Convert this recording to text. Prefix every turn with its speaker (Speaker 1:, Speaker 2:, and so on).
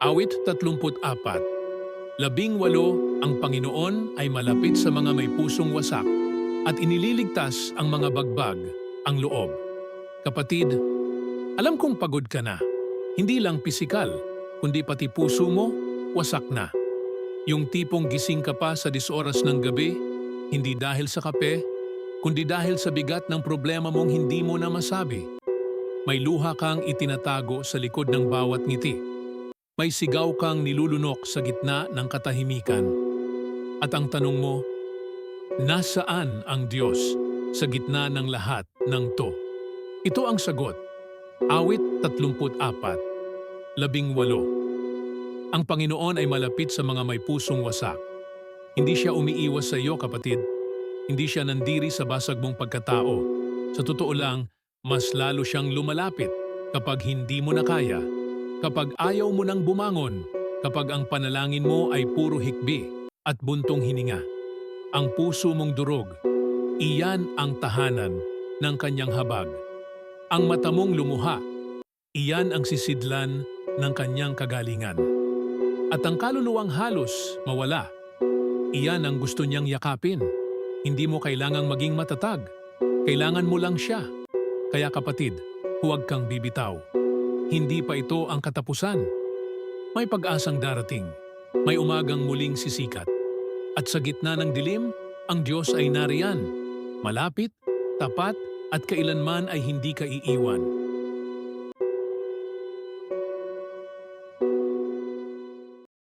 Speaker 1: Awit 34. 18 Ang Panginoon ay malapit sa mga may pusong wasak at inililigtas ang mga bagbag, ang loob. Kapatid, alam kong pagod ka na. Hindi lang pisikal, kundi pati puso mo, wasak na. Yung tipong gising ka pa sa 10 oras ng gabi, hindi dahil sa kape, kundi dahil sa bigat ng problema mong hindi mo na masabi. May luha kang itinatago sa likod ng bawat ngiti. May sigaw kang nilulunok sa gitna ng katahimikan. At ang tanong mo, nasaan ang Diyos sa gitna ng lahat ng to? Ito ang sagot. Awit 34. 18 Ang Panginoon ay malapit sa mga may pusong wasak. Hindi siya umiiwas sa iyo, kapatid. Hindi siya nandiri sa basag mong pagkatao. Sa totoo lang, mas lalo siyang lumalapit kapag hindi mo na kaya, kapag ayaw mo nang bumangon, kapag ang panalangin mo ay puro hikbi at buntong hininga. Ang puso mong durog, iyan ang tahanan ng kanyang habag. Ang mata mong lumuha, iyan ang sisidlan ng kanyang kagalingan. At ang kaluluwang halos mawala, iyan ang gusto niyang yakapin. Hindi mo kailangang maging matatag. Kailangan mo lang siya. Kaya kapatid, huwag kang bibitaw. Hindi pa ito ang katapusan. May pag-asang darating. May umagang muling sisikat. At sa gitna ng dilim, ang Diyos ay nariyan. Malapit, tapat, at kailanman ay hindi ka iiwan.